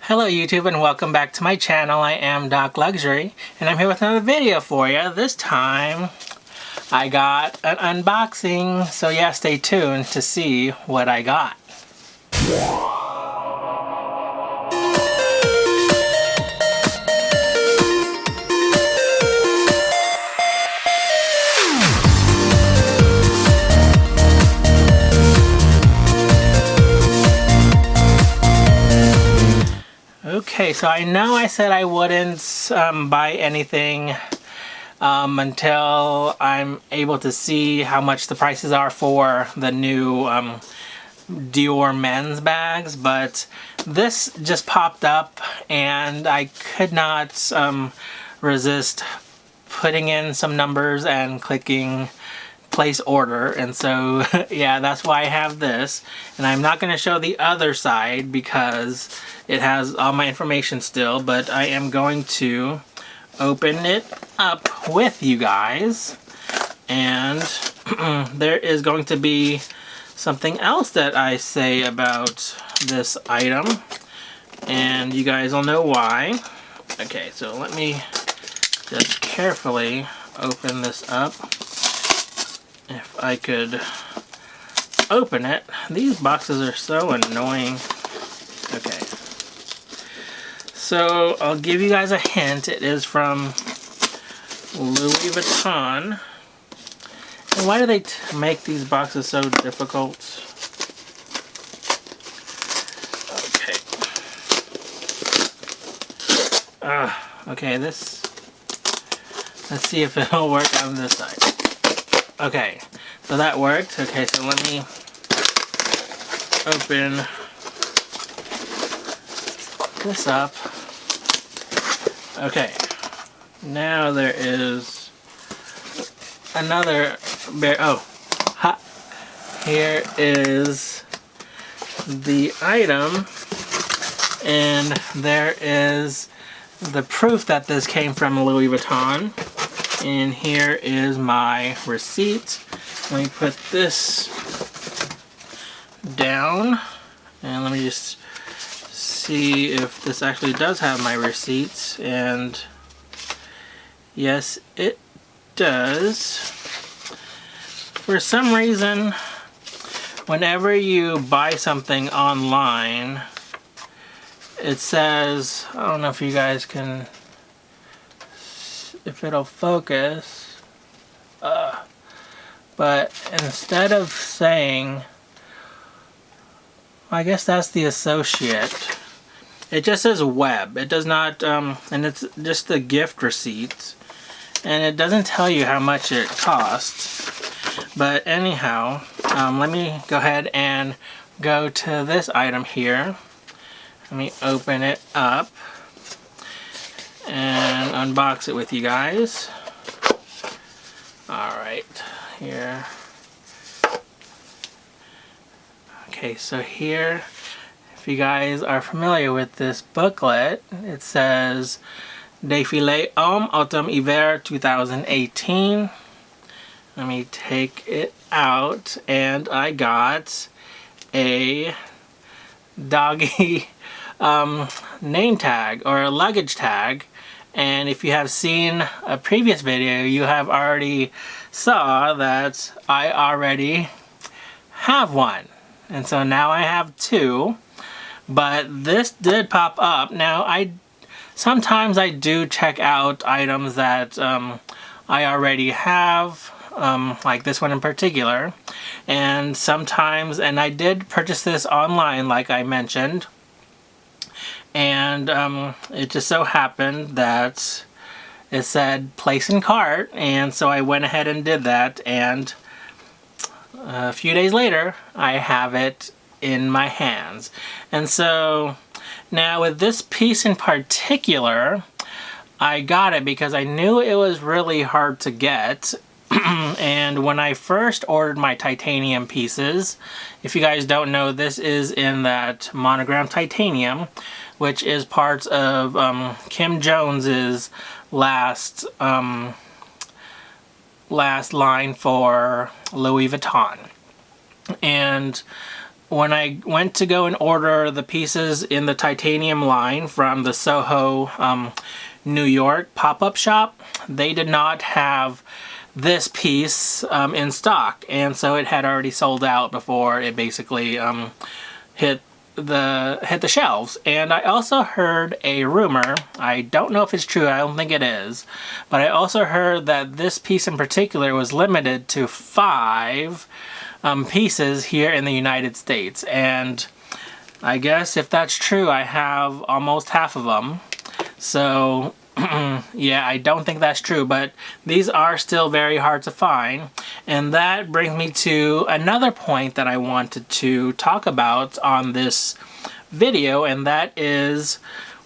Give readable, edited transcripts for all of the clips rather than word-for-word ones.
Hello YouTube and welcome back to my channel. I am docLUXURY and I'm here with another video for you. This time I got an unboxing, so yeah, stay tuned to see what I got. Okay, so I know I said I wouldn't buy anything until I'm able to see how much the prices are for the new Dior men's bags, but this just popped up and I could not resist putting in some numbers and clicking place order, and so yeah, that's why I have this. And I'm not going to show the other side because it has all my information still, but I am going to open it up with you guys, and there is going to be something else that I say about this item, and you guys will know why. Okay, so let me just carefully open this up. If I could open it. These boxes are so annoying. Okay. So I'll give you guys a hint. It is from Louis Vuitton. And why do they make these boxes so difficult? Okay. Okay, this... Let's see if it'll work on this side. Okay, so that worked. Okay, so let me open this up. Okay, now there is another here is the item, and there is the proof that this came from Louis Vuitton. And here is my receipt. Let me put this down, and let me just see if this actually does have my receipts. And yes, it does. For some reason, whenever you buy something online, it says, I don't know if you guys can, if it'll focus, but instead of saying, I guess that's the associate, it just says web. It does not, and it's just the gift receipt, and it doesn't tell you how much it costs. But anyhow, let me go ahead and go to this item here. Let me open it up and unbox it with you guys. Alright, here. Okay, so here, if you guys are familiar with this booklet, it says Défilé Homme Automne Hiver 2018. Let me take it out, and I got a doggy name tag, or a luggage tag. And if you have seen a previous video, you have already saw that I already have one. And so now I have two, but this did pop up. Now sometimes I do check out items that I already have, like this one in particular. And sometimes, and I did purchase this online like I mentioned, and it just so happened that it said place in cart, and so I went ahead and did that, and a few days later I have it in my hands. And so now with this piece in particular, I got it because I knew it was really hard to get. And when I first ordered my titanium pieces, if you guys don't know, this is in that monogram titanium, which is part of Kim Jones's last line for Louis Vuitton. And when I went to go and order the pieces in the titanium line from the Soho, New York pop-up shop, they did not have this piece in stock, and so it had already sold out before it basically hit the shelves. And I also heard a rumor, I don't know if it's true, I don't think it is, but I also heard that this piece in particular was limited to 5 pieces here in the United States. And I guess if that's true, I have almost half of them. So yeah, I don't think that's true, but these are still very hard to find. And that brings me to another point that I wanted to talk about on this video, and that is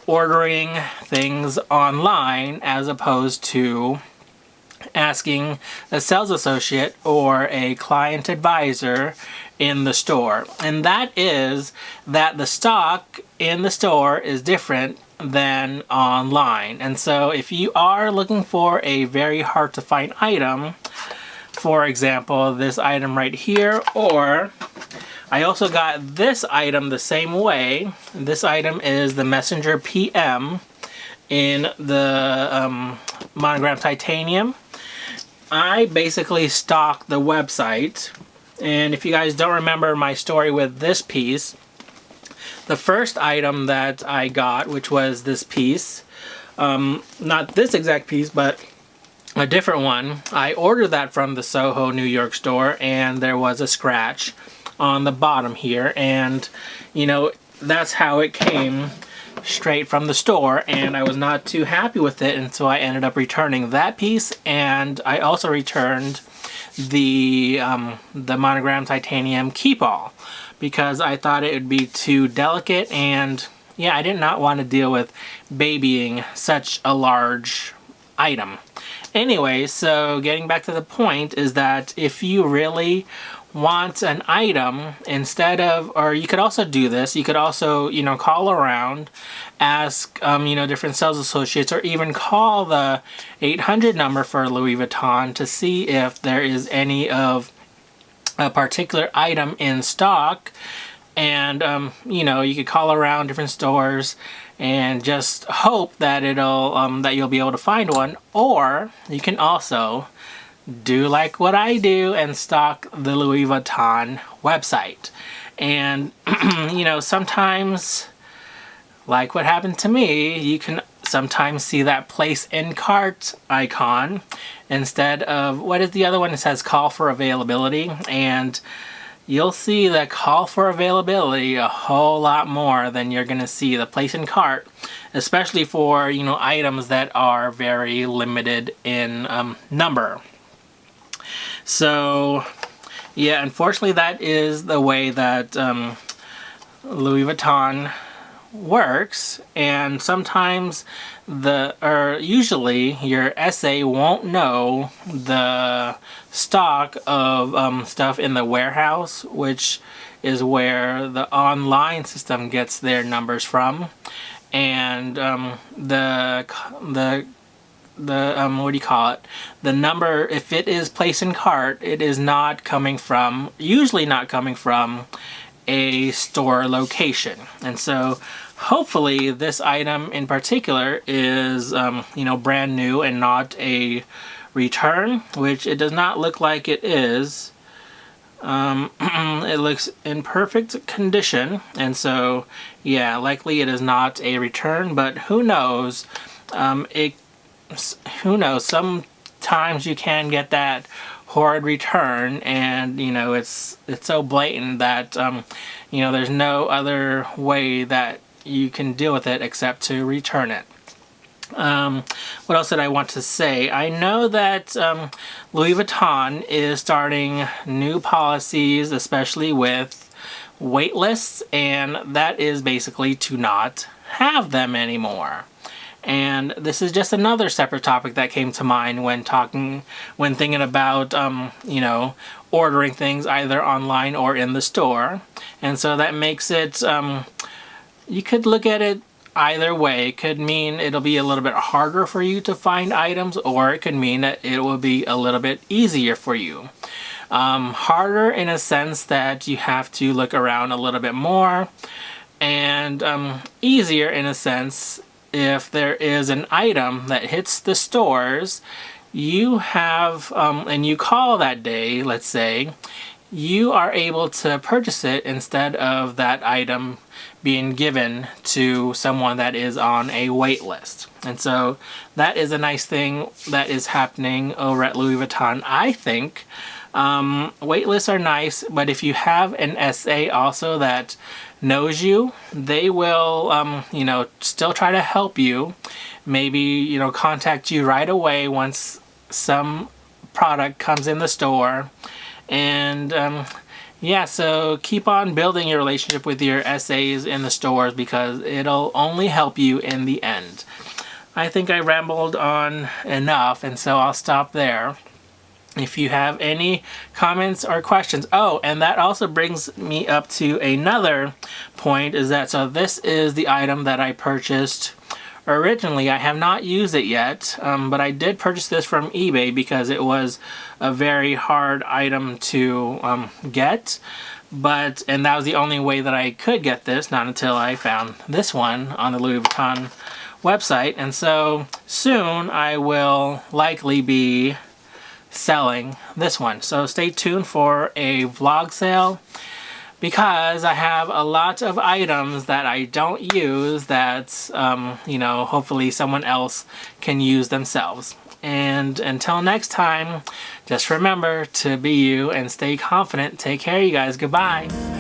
ordering things online as opposed to asking a sales associate or a client advisor in the store. And that is that the stock in the store is different than online. And so if you are looking for a very hard to find item, for example this item right here, or I also got this item the same way. This item is the Messenger PM in the monogram titanium. I basically stalked the website, and if you guys don't remember my story with this piece, the first item that I got, which was this piece, not this exact piece, but a different one, I ordered that from the Soho, New York store, and there was a scratch on the bottom here, and you know, that's how it came straight from the store, and I was not too happy with it, and so I ended up returning that piece, and I also returned the monogram titanium keep-all because I thought it would be too delicate, and yeah, I did not want to deal with babying such a large item. Anyway, so getting back to the point is that if you really want an item, instead of, or you could also do this, you could also, you know, call around, ask, you know, different sales associates, or even call the 800 number for Louis Vuitton to see if there is any of a particular item in stock. And, you know, you could call around different stores and just hope that it'll, that you'll be able to find one. Or you can also do like what I do and stalk the Louis Vuitton website. And, you know, sometimes, like what happened to me, you can sometimes see that place in cart icon instead of, what is the other one? It says call for availability, and you'll see the call for availability a whole lot more than you're gonna see the place in cart, especially for, you know, items that are very limited in number. So yeah, unfortunately that is the way that Louis Vuitton works, and sometimes usually your SA won't know the stock of stuff in the warehouse, which is where the online system gets their numbers from, and what do you call it? The number, if it is placed in cart, it is not coming from, usually not coming from a store location. And so hopefully this item in particular is, you know, brand new and not a return, which it does not look like it is. It looks in perfect condition, and so yeah, likely it is not a return, but who knows? Who knows? Sometimes you can get that horrid return, and you know, it's so blatant that you know, there's no other way that you can deal with it except to return it. What else did I want to say? I know that Louis Vuitton is starting new policies, especially with wait lists, and that is basically to not have them anymore. And this is just another separate topic that came to mind when thinking about, you know, ordering things either online or in the store. And so that makes it, you could look at it either way. It could mean it'll be a little bit harder for you to find items, or it could mean that it will be a little bit easier for you. Harder in a sense that you have to look around a little bit more, and easier in a sense if there is an item that hits the stores, you have, and you call that day, let's say, you are able to purchase it instead of that item being given to someone that is on a wait list. And so that is a nice thing that is happening over at Louis Vuitton, I think. Wait lists are nice, but if you have an SA also that knows you, they will, you know, still try to help you. Maybe, you know, contact you right away once some product comes in the store. And yeah, so keep on building your relationship with your SAs in the stores, because it'll only help you in the end. I think I rambled on enough, and so I'll stop there. If you have any comments or questions. Oh, and that also brings me up to another point, is that, so this is the item that I purchased originally. I have not used it yet, but I did purchase this from eBay because it was a very hard item to get. And that was the only way that I could get this, not until I found this one on the Louis Vuitton website. And so soon I will likely be selling this one. So stay tuned for a vlog sale, because I have a lot of items that I don't use that, you know, hopefully someone else can use themselves. And until next time, just remember to be you and stay confident. Take care, you guys. Goodbye.